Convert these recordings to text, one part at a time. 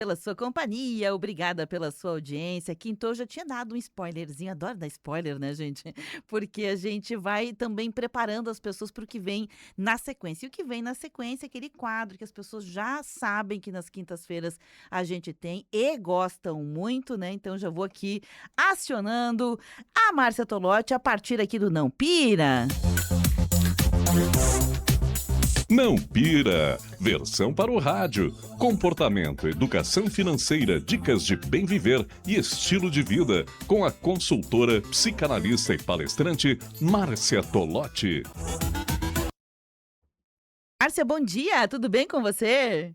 Pela sua companhia, obrigada pela sua audiência. Quintou já tinha dado um spoilerzinho, adoro dar spoiler, né, gente? Porque a gente vai também preparando as pessoas para o que vem na sequência. E o que vem na sequência é aquele quadro que as pessoas já sabem que nas quintas-feiras a gente tem e gostam muito, né? Então já vou aqui acionando a Márcia Tolotti a partir aqui do Não Pira. Não pira! Versão para o rádio. Comportamento, educação financeira, dicas de bem viver e estilo de vida. Com a consultora, psicanalista e palestrante Márcia Tolotti. Márcia, bom dia, tudo bem com você?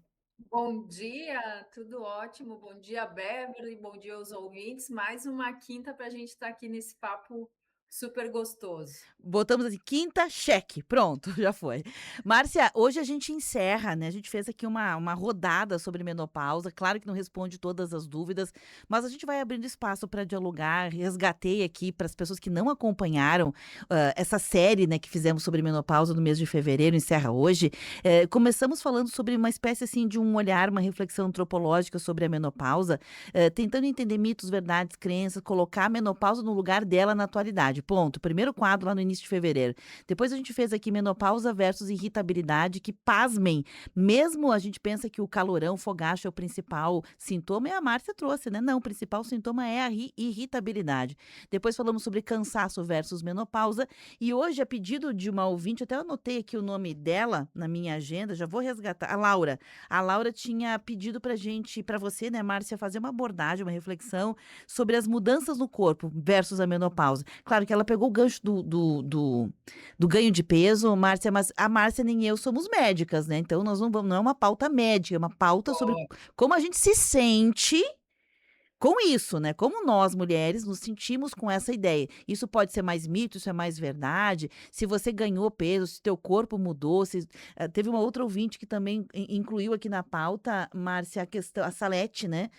Bom dia, tudo ótimo. Bom dia, Beverly. Bom dia aos ouvintes. Mais uma quinta para a gente estar aqui nesse papo super gostoso. Botamos assim, quinta, cheque. Pronto, já foi. Márcia, hoje a gente encerra, né? A gente fez aqui uma rodada sobre menopausa. Claro que não responde todas as dúvidas, mas a gente vai abrindo espaço para dialogar. Resgatei aqui para as pessoas que não acompanharam essa série, né, que fizemos sobre menopausa no mês de fevereiro, encerra hoje. Começamos falando sobre uma espécie assim de um olhar, uma reflexão antropológica sobre a menopausa, tentando entender mitos, verdades, crenças, colocar a menopausa no lugar dela na atualidade. Ponto. Primeiro quadro lá no início de fevereiro. Depois a gente fez aqui menopausa versus irritabilidade, que pasmem, mesmo a gente pensa que o calorão, fogacho é o principal sintoma, e a Márcia trouxe, né? Não, o principal sintoma é a irritabilidade. Depois falamos sobre cansaço versus menopausa, e hoje, a pedido de uma ouvinte, até eu anotei aqui o nome dela na minha agenda, já vou resgatar, a Laura. A Laura tinha pedido pra gente, pra você, né, Márcia, fazer uma abordagem, uma reflexão sobre as mudanças no corpo versus a menopausa. Claro que ela pegou o gancho do ganho de peso, Márcia, mas a Márcia nem eu somos médicas, né? Então nós não vamos, não é uma pauta médica, é uma pauta sobre como a gente se sente com isso, né, como nós mulheres nos sentimos com essa ideia. Isso pode ser mais mito, isso é mais verdade, se você ganhou peso, se teu corpo mudou, se teve uma outra ouvinte que também incluiu aqui na pauta, Márcia, a questão a Salete, né,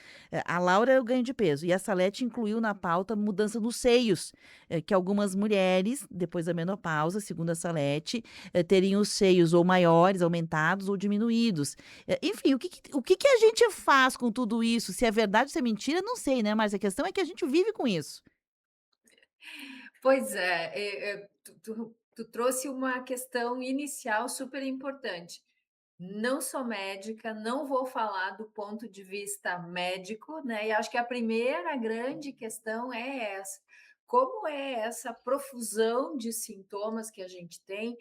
a Laura é o ganho de peso, e a Salete incluiu na pauta mudança nos seios, que algumas mulheres, depois da menopausa, segundo a Salete, teriam os seios ou maiores, aumentados ou diminuídos. Enfim, o que que a gente faz com tudo isso? Se é verdade ou se é mentira, não sei, né, mas a questão é que a gente vive com isso. Pois é, tu trouxe uma questão inicial super importante. Não sou médica, não vou falar do ponto de vista médico, né? E acho que a primeira grande questão é essa: como é essa profusão de sintomas que a gente tem,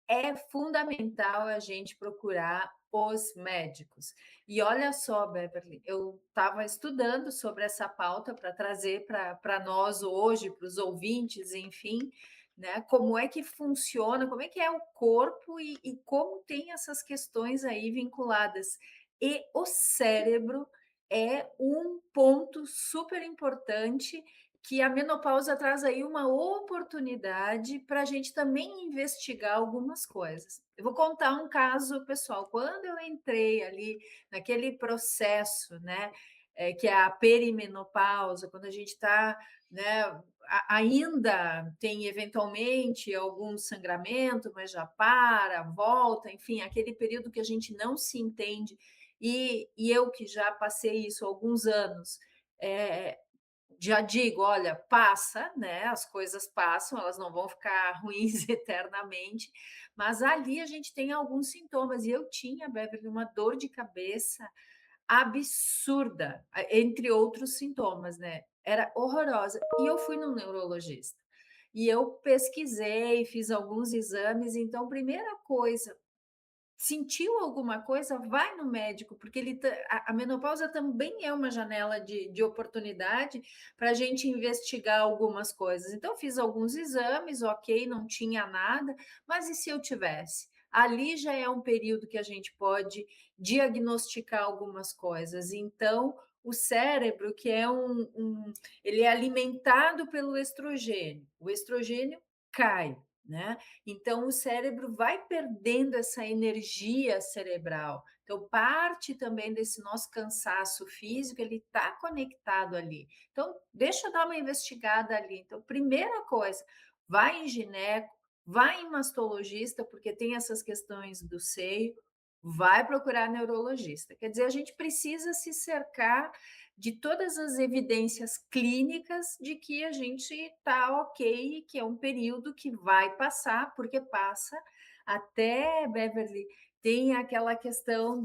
é fundamental a gente procurar os médicos. E olha só, Beverly, eu estava estudando sobre essa pauta para trazer para nós hoje, para os ouvintes, enfim, né? Como é que funciona, como é que é o corpo e como tem essas questões aí vinculadas. E o cérebro é um ponto super importante que a menopausa traz aí uma oportunidade para a gente também investigar algumas coisas. Eu vou contar um caso pessoal. Quando eu entrei ali naquele processo, né, que é a perimenopausa, quando a gente está, né, ainda tem eventualmente algum sangramento, mas já para, volta, enfim, aquele período que a gente não se entende. E eu que já passei isso há alguns anos, é, já digo, olha, passa, né? As coisas passam, elas não vão ficar ruins eternamente, mas ali a gente tem alguns sintomas. E eu tinha, Beverly, uma dor de cabeça absurda, entre outros sintomas, né? Era horrorosa. E eu fui no neurologista. E eu pesquisei, fiz alguns exames. Então, primeira coisa, sentiu alguma coisa, vai no médico, porque a menopausa também é uma janela de oportunidade para a gente investigar algumas coisas. Então, fiz alguns exames, ok, não tinha nada, mas e se eu tivesse? Ali já é um período que a gente pode diagnosticar algumas coisas. Então, o cérebro, que é ele é alimentado pelo estrogênio. O estrogênio cai, né? Então, o cérebro vai perdendo essa energia cerebral. Então, parte também desse nosso cansaço físico, ele está conectado ali. Então, deixa eu dar uma investigada ali. Então, primeira coisa, vai em gineco, vai em mastologista, porque tem essas questões do seio. vai procurar neurologista. Quer dizer, a gente precisa se cercar de todas as evidências clínicas de que a gente está ok, que é um período que vai passar, porque passa. Até, Beverly, tem aquela questão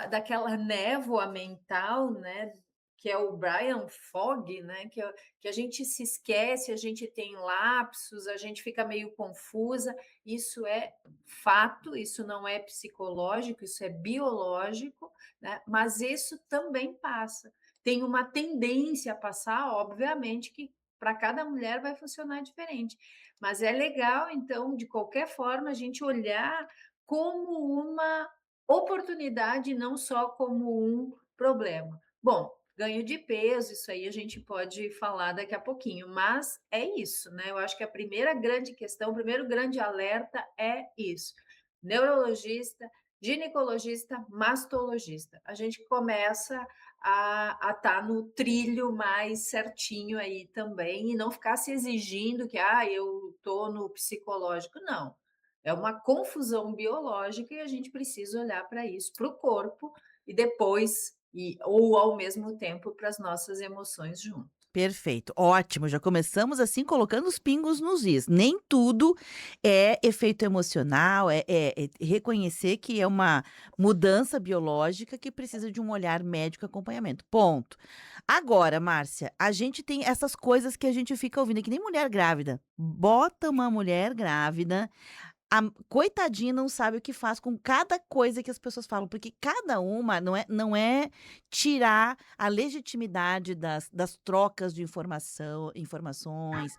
daquela névoa mental, né? Que é o Brian Fogg, né? Que a gente se esquece, a gente tem lapsos, a gente fica meio confusa. Isso é fato, isso não é psicológico, isso é biológico, né? Mas isso também passa. Tem uma tendência a passar, obviamente, que para cada mulher vai funcionar diferente. Mas é legal, então, de qualquer forma, a gente olhar como uma oportunidade, não só como um problema. Bom, ganho de peso, isso aí a gente pode falar daqui a pouquinho, mas é isso, né? Eu acho que a primeira grande questão, o primeiro grande alerta é isso: neurologista, ginecologista, mastologista. A gente começa a estar no trilho mais certinho aí também e não ficar se exigindo que eu estou no psicológico. Não. É uma confusão biológica e a gente precisa olhar para isso, para o corpo, e depois, ou ao mesmo tempo, para as nossas emoções junto. Perfeito, ótimo, já começamos assim colocando os pingos nos is. Nem tudo é efeito emocional, é reconhecer que é uma mudança biológica que precisa de um olhar médico e acompanhamento, ponto. Agora, Márcia, a gente tem essas coisas que a gente fica ouvindo, é que nem mulher grávida. Bota uma mulher grávida, a coitadinha não sabe o que faz com cada coisa que as pessoas falam, porque cada uma não é tirar a legitimidade das trocas de informações,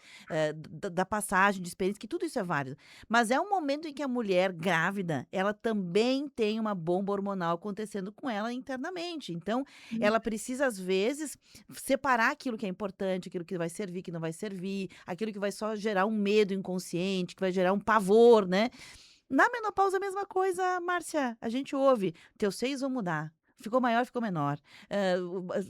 da passagem de experiência, que tudo isso é válido. Mas é um momento em que a mulher grávida, ela também tem uma bomba hormonal acontecendo com ela internamente. Então, ela precisa, às vezes, separar aquilo que é importante, aquilo que vai servir, que não vai servir, aquilo que vai só gerar um medo inconsciente, que vai gerar um pavor, né? Na menopausa, a mesma coisa, Márcia. A gente ouve, teus seios vão mudar. Ficou maior, ficou menor.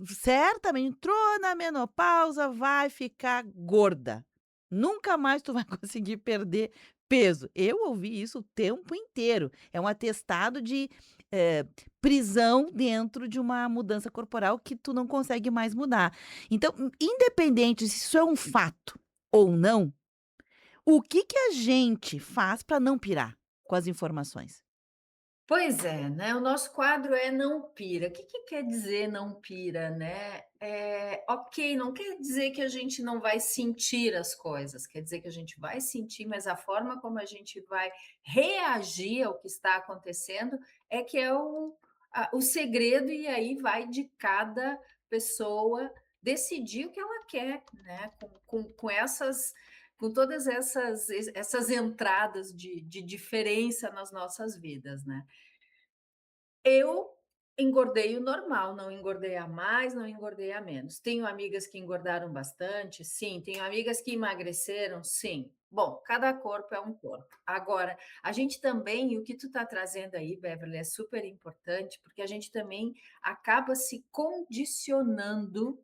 Certamente, entrou na menopausa, vai ficar gorda. Nunca mais tu vai conseguir perder peso. Eu ouvi isso o tempo inteiro. É um atestado de prisão dentro de uma mudança corporal que tu não consegue mais mudar. Então, independente se isso é um fato ou não, o que que a gente faz para não pirar com as informações? Pois é, né, o nosso quadro é "não pira". O que que quer dizer "não pira", né? Ok, não quer dizer que a gente não vai sentir as coisas, quer dizer que a gente vai sentir, mas a forma como a gente vai reagir ao que está acontecendo é que é o segredo, e aí vai de cada pessoa decidir o que ela quer, né, com todas essas entradas de diferença nas nossas vidas, né. Eu engordei o normal, não engordei a mais, não engordei a menos. Tenho amigas que engordaram bastante? Sim. Tenho amigas que emagreceram? Sim. Bom, cada corpo é um corpo. Agora, a gente também, e o que tu está trazendo aí, Beverly, é super importante, porque a gente também acaba se condicionando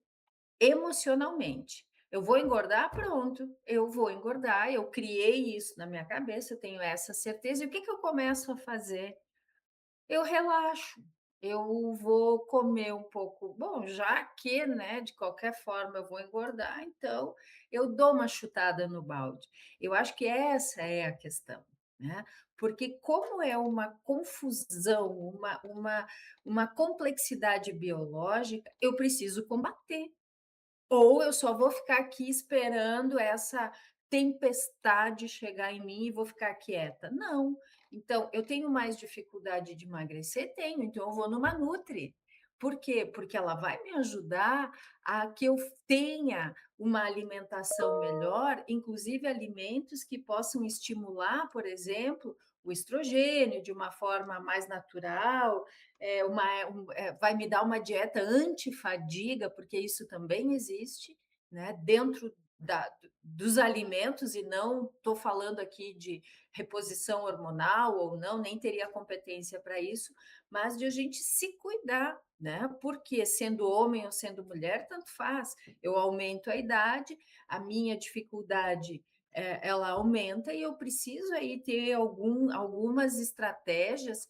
emocionalmente. Eu vou engordar? Pronto, eu vou engordar, eu criei isso na minha cabeça, eu tenho essa certeza. E o que que eu começo a fazer? Eu relaxo, eu vou comer um pouco bom, já que, né, de qualquer forma eu vou engordar, então eu dou uma chutada no balde. Eu acho que essa é a questão, né, porque como é uma confusão, uma complexidade biológica, eu preciso combater. Ou eu só vou ficar aqui esperando essa tempestade chegar em mim e vou ficar quieta. Não. Então, eu tenho mais dificuldade de emagrecer? Tenho, então eu vou numa nutri. Por quê? Porque ela vai me ajudar a que eu tenha uma alimentação melhor, inclusive alimentos que possam estimular, por exemplo, o estrogênio de uma forma mais natural, vai me dar uma dieta antifadiga, porque isso também existe, né, dentro dos alimentos, e não estou falando aqui de reposição hormonal ou não, nem teria competência para isso, mas de a gente se cuidar, né? Porque sendo homem ou sendo mulher, tanto faz. Eu aumento a idade, a minha dificuldade ela aumenta e eu preciso aí ter algumas estratégias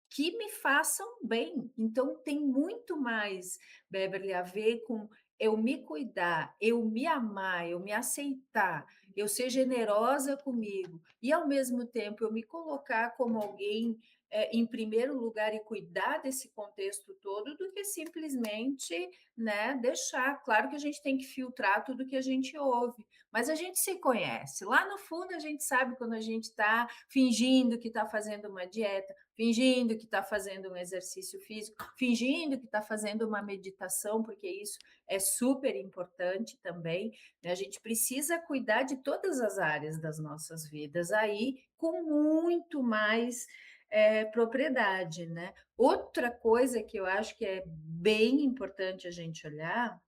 que me façam bem. Então tem muito mais, Beverly, a ver com eu me cuidar, eu me amar, eu me aceitar, eu ser generosa comigo e, ao mesmo tempo, eu me colocar como alguém em primeiro lugar e cuidar desse contexto todo, do que simplesmente, né, deixar. Claro que a gente tem que filtrar tudo que a gente ouve, mas a gente se conhece. Lá no fundo, a gente sabe quando a gente está fingindo que está fazendo uma dieta, fingindo que está fazendo um exercício físico, fingindo que está fazendo uma meditação, porque isso é super importante também, né? A gente precisa cuidar de todas as áreas das nossas vidas aí com muito mais propriedade, né? Outra coisa que eu acho que é bem importante a gente olhar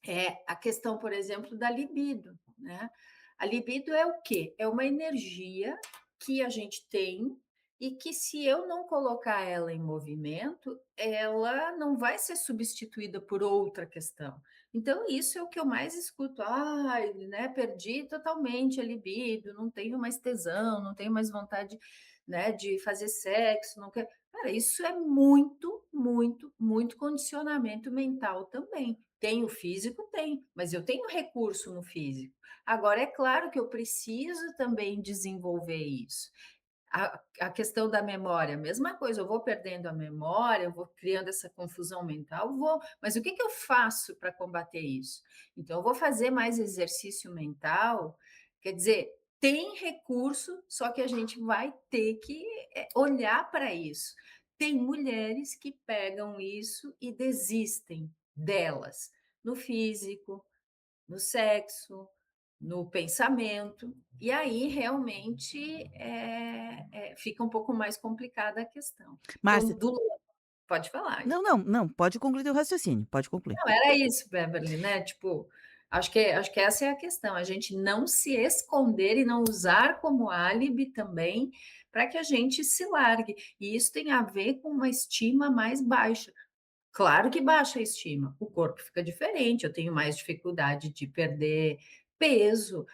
é a questão, por exemplo, da libido, né? A libido é o quê? É uma energia que a gente tem e que, se eu não colocar ela em movimento, ela não vai ser substituída por outra questão. Então, isso é o que eu mais escuto. Ah, né, perdi totalmente a libido, não tenho mais tesão, não tenho mais vontade, né, de fazer sexo, não quero. Cara, isso é muito, muito, muito condicionamento mental também. Tem o físico? Tem, mas eu tenho recurso no físico. Agora, é claro que eu preciso também desenvolver isso. A questão da memória, a mesma coisa, eu vou perdendo a memória, eu vou criando essa confusão mental, vou, mas o que que eu faço para combater isso? Então, eu vou fazer mais exercício mental, quer dizer, tem recurso, só que a gente vai ter que olhar para isso. Tem mulheres que pegam isso e desistem delas, no físico, no sexo, no pensamento, e aí realmente fica um pouco mais complicada a questão. Márcia, Então, pode falar. não, não, não, pode concluir o raciocínio, pode concluir. Não, era isso, Beverly, né? Tipo, acho que essa é a questão, a gente não se esconder e não usar como álibi também para que a gente se largue. E isso tem a ver com uma estima mais baixa. Claro que baixa a estima, o corpo fica diferente, eu tenho mais dificuldade de perder peso,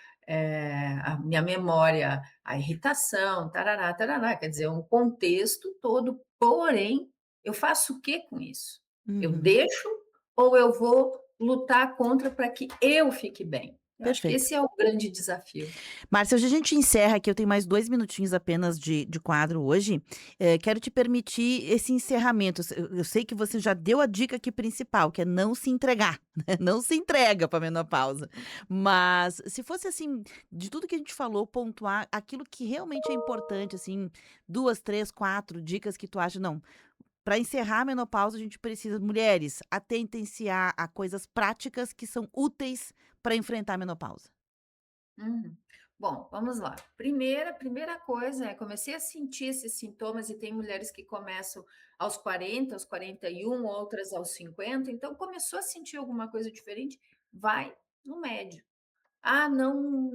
a minha memória, a irritação, tarará, tarará, quer dizer, um contexto todo, porém, eu faço o que com isso? Eu Uhum, deixo ou eu vou lutar contra para que eu fique bem? Eu acho que perfeito. esse é o grande desafio. Márcia, hoje a gente encerra aqui, eu tenho mais 2 minutinhos apenas de quadro hoje. Quero te permitir esse encerramento. Eu sei que você já deu a dica aqui principal, que é não se entregar, né, não se entrega para menopausa. Mas se fosse, assim, de tudo que a gente falou, pontuar aquilo que realmente é importante, assim, 2, 3, 4 dicas que tu acha: "Não, para encerrar a menopausa a gente precisa", mulheres, atentem-se a coisas práticas que são úteis para enfrentar a menopausa. Uhum. Bom, vamos lá. Primeira coisa é, comecei a sentir esses sintomas e tem mulheres que começam aos 40, aos 41, outras aos 50, então começou a sentir alguma coisa diferente, vai no médico. Ah, não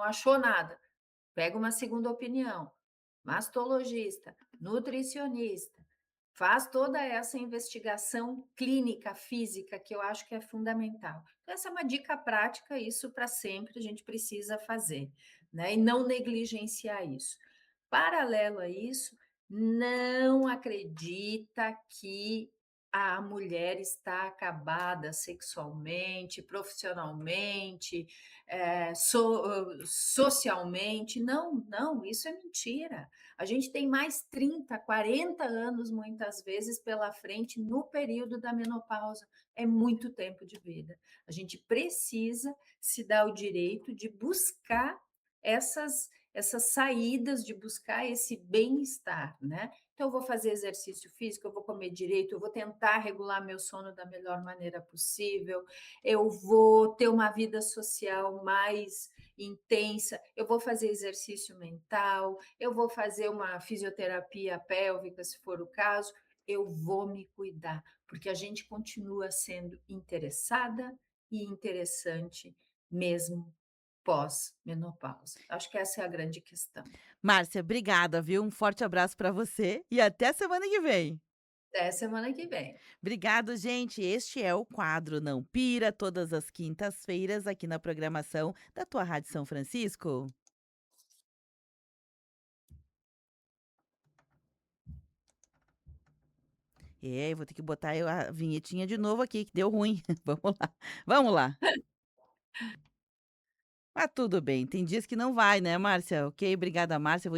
achou nada. Pega uma segunda opinião. Mastologista, nutricionista, faz toda essa investigação clínica, física, que eu acho que é fundamental. Então, essa é uma dica prática, isso para sempre a gente precisa fazer, né? E não negligenciar isso. Paralelo a isso, não acredita que a mulher está acabada sexualmente, profissionalmente, socialmente. Não, não, isso é mentira. A gente tem mais 30, 40 anos, muitas vezes, pela frente no período da menopausa. É muito tempo de vida. A gente precisa se dar o direito de buscar essas saídas, de buscar esse bem-estar, né? Então, eu vou fazer exercício físico, eu vou comer direito, eu vou tentar regular meu sono da melhor maneira possível, eu vou ter uma vida social mais intensa, eu vou fazer exercício mental, eu vou fazer uma fisioterapia pélvica, se for o caso, eu vou me cuidar, porque a gente continua sendo interessada e interessante mesmo pós-menopausa. Acho que essa é a grande questão. Márcia, obrigada, viu? Um forte abraço para você e até semana que vem. Até semana que vem. Obrigado, gente. Este é o quadro Não Pira, todas as quintas-feiras aqui na programação da tua Rádio São Francisco. É, eu vou ter que botar eu a vinhetinha de novo aqui, que deu ruim. Vamos lá, vamos lá. Mas tudo bem, tem dias que não vai, né, Márcia? Ok, obrigada, Márcia.